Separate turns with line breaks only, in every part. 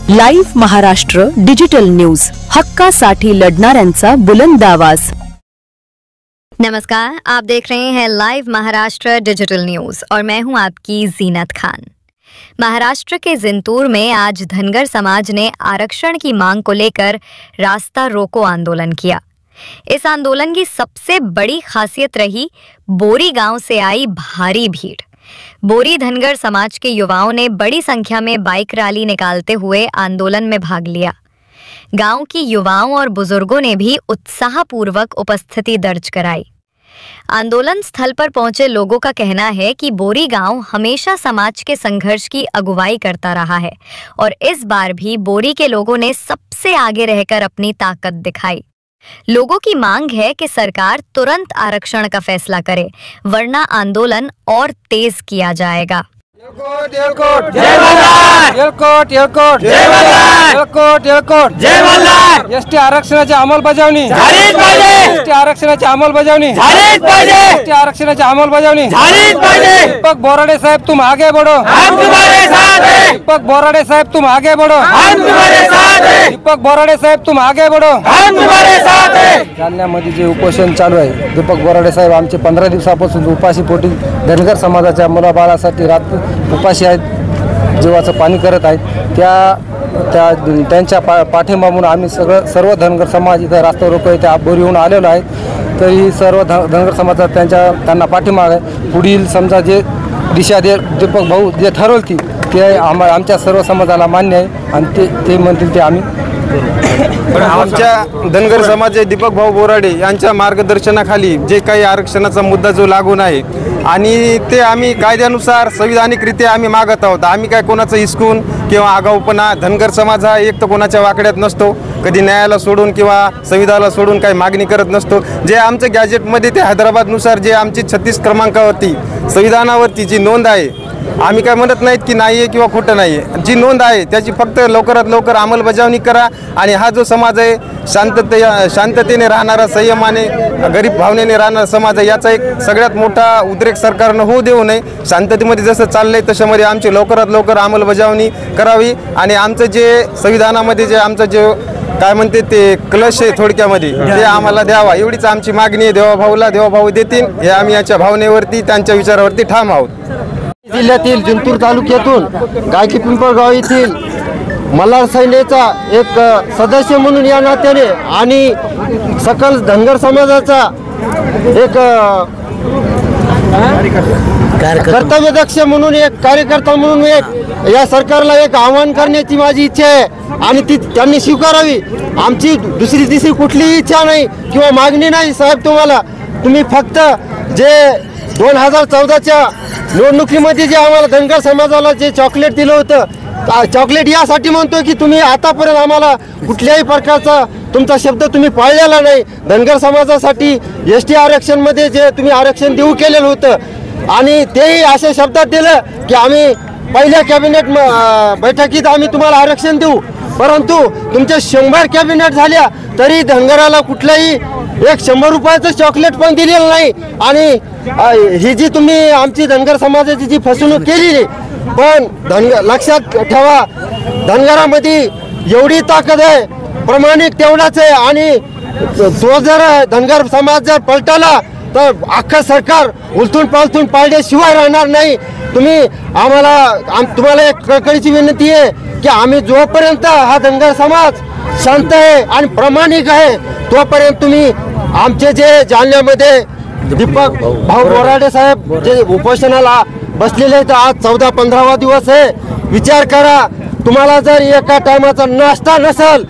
Live Maharashtra digital news, हक्कासाठी लढणाऱ्यांचा बुलंद आवाज।
नमस्कार, आप देख रहे हैं लाइव महाराष्ट्र डिजिटल न्यूज और मैं हूं आपकी जीनत खान। महाराष्ट्र के जिंतूर में आज धनगर समाज ने आरक्षण की मांग को लेकर रास्ता रोको आंदोलन किया। इस आंदोलन की सबसे बड़ी खासियत रही बोरी गांव से आई भारी भीड़। बोरी धनगर समाज के युवाओं ने बड़ी संख्या में बाइक रैली निकालते हुए आंदोलन में भाग लिया। गांव की युवाओं और बुजुर्गों ने भी उत्साहपूर्वक उपस्थिति दर्ज कराई। आंदोलन स्थल पर पहुंचे लोगों का कहना है कि बोरी गांव हमेशा समाज के संघर्ष की अगुवाई करता रहा है और इस बार भी बोरी के लोगों ने सबसे आगे रहकर अपनी ताकत दिखाई। लोगों की मांग है कि सरकार तुरंत आरक्षण का फैसला करे, वरना आंदोलन और तेज किया जाएगा।
एसटी आरक्षणाची अंमलबजावणी झालीच पाहिजे। एसटी आरक्षणाची अंमलबजावणी झालीच पाहिजे। एसटी आरक्षणाची अंमलबजावणी झालीच पाहिजे। दीपक बोराडे साहेब, तुम आगे बढ़ो, हम तुम्हारे साथ हैं। दीपक बोराडे साहेब, तुम आगे बढ़ो, हम तुम्हारे साथ हैं। दीपक बोराडे साहेब, तुम आगे बढ़ो, हम तुम्हारे साथ हैं। जालन्यामध्ये जे उपोषण चालू आहे, दीपक बोराडे साहेब आमचे 15 दिवसापासून उपाशी पोटी धनगर समाजाच्या मुलाबाळासाठी रात उपाशी आहेत, जीवाचं पाणी करत आहेत। त्यांच्या पाठिंबा म्हणून आम्ही सर्व धनगर समाज इथं रास्ता रोको इथे बोरी होऊन आलेलो आहे। तरी सर्व धनगर समाजात त्यांना पाठिंबा आहे। पुढील समजा जे दिशा दीपक भाऊ जे ठरवतील ते आमच्या सर्व समाजाला मान्य आहे आणि ते म्हणतील ते आम्ही
आमच्या धनगर समाज दीपक भाऊ बोराडे यांच्या मार्गदर्शनाखाली जे काही आरक्षणाचा मुद्दा जो लागून आहे आणि ते आम्ही कायद्यानुसार संविधानिकरित्या आम्ही मागत आहोत। आम्ही काय कोणाचं हिसकून किंवा आगाऊपणा, धनगर समाज हा एक तर कोणाच्या वाकड्यात नसतो, कधी न्यायाला सोडून किंवा संविधानाला सोडून काही मागणी करत नसतो। जे आमच्या गॅजेटमध्ये ते हैदराबादनुसार जे आमची 36 क्रमांकावरती संविधानावरती जी नोंद आहे, आम्ही काय म्हणत नाहीत की नाही आहे किंवा खोटं नाही आहे, जी नोंद आहे त्याची फक्त लवकरात लवकर अंमलबजावणी करा आणि हा जो समाज आहे शांततेने राहणारा, संयमाने, गरीब भावनेने राहणारा समाज आहे, याचा एक सगळ्यात मोठा उद्रेक सरकारनं होऊ देऊ नये। शांततेमध्ये जसं चाललंय तशामध्ये आमची लवकरात लवकर अंमलबजावणी करावी आणि आमचं जे संविधानामध्ये जे आमचं जे काय म्हणते ते कलश आहे थोडक्यामध्ये ते आम्हाला द्यावा, एवढीच आमची मागणी आहे। देवाभाऊला देवाभाऊ देतील हे आम्ही याच्या भावनेवरती, त्यांच्या विचारावरती ठाम आहोत।
जिल्ह्यातील जिंतूर तालुक्यातून गायकी पिंपळगाव येथील मल्हार सैन्याचा एक सदस्य म्हणून या नात्याने आणि सकल धनगर समाजाचा एक कर्तव्यदक्ष म्हणून, एक कार्यकर्ता म्हणून एक या सरकारला एक आवाहन करण्याची माझी इच्छा आहे आणि ती त्यांनी स्वीकारावी। आमची दुसरी तिसरी कुठलीही इच्छा नाही किंवा मागणी नाही। साहेब, तुम्ही फक्त जे 2014च्या निवडणुकीमध्ये जे आम्हाला धनगर समाजाला जे चॉकलेट दिलं होतं, चॉकलेट यासाठी म्हणतो की तुम्ही आतापर्यंत आम्हाला कुठल्याही प्रकारचा तुमचा शब्द तुम्ही पाळलेला नाही। धनगर समाजासाठी एसटी आरक्षणमध्ये जे तुम्ही आरक्षण देऊ केलेलं होतं आणि तेही अशा शब्दात दिलं की आम्ही पहिल्या कॅबिनेट बैठकीत आम्ही तुम्हाला आरक्षण देऊ, परंतु तुमच्या 100 कॅबिनेट झाल्या तरी धनगराला कुठलाही एक 100 रुपयाचं चॉकलेट पण दिलेलं नाही। आणि ही जी तुम्ही आमची धनगर समाजाची जी फसवणूक केली, पण लक्षात ठेवा, धनगरामध्ये एवढी ताकद आहे, प्रामाणिक तेवढाच आहे आणि तो जर धनगर समाज जर पलटला तर अख्खं सरकार उलथून पालथून पाळल्याशिवाय राहणार नाही। तुम्हाला एक कळकळीची विनंती आहे की आम्ही जोपर्यंत हा धनगर समाज शांत आहे आणि प्रामाणिक आहे तोपर्यंत तुम्ही आमचे जे जालन्यामध्ये दीपक भाऊ बोराडे साहेब जे उपोषणाला बसलेले आहेत, आज 14-15वा दिवस आहे। विचार करा, तुम्हाला जर एका टायमाचा नाश्ता नसेल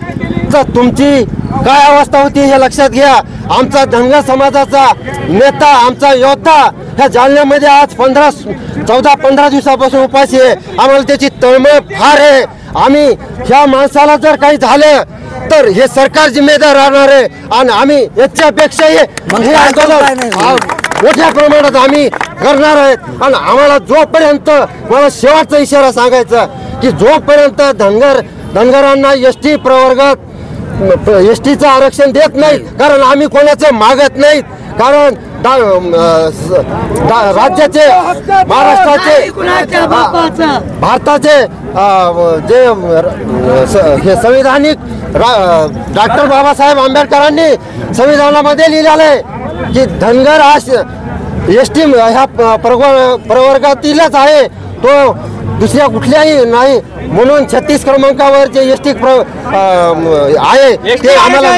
तर तुमची काय अवस्था होती हे लक्षात घ्या। आमचा धनगर समाजाचा नेता, आमचा योद्धा ह्या जालन्यामध्ये आज 14-15 दिवसापासून उपाशी आहे। आम्हाला त्याची तळमळ फार आहे। आम्ही ह्या माणसाला जर काही झालं तर हे सरकार जिम्मेदार राहणार आहे आणि आम्ही याच्यापेक्षाही हे आंदोलन मोठ्या प्रमाणात आम्ही करणार आहेत। आणि आम्हाला जोपर्यंत, मला शेवटचा इशारा सांगायचा की जोपर्यंत धनगरांना एसटी प्रवर्गात एसटीचं आरक्षण देत नाहीत, कारण आम्ही कोणाचं मागत नाहीत, कारण राज्याचे महाराष्ट्राचे भारताचे जे हे संविधानिक डॉक्टर बाबासाहेब आंबेडकरांनी संविधानामध्ये लिहिलेलं आहे की धनगर हा एसटी ह्या प्रवर्गातीलच आहे, तो दुसऱ्या कुठल्याही नाही. म्हणून 36 क्रमांकावर जे एसटी आहे ते आम्हाला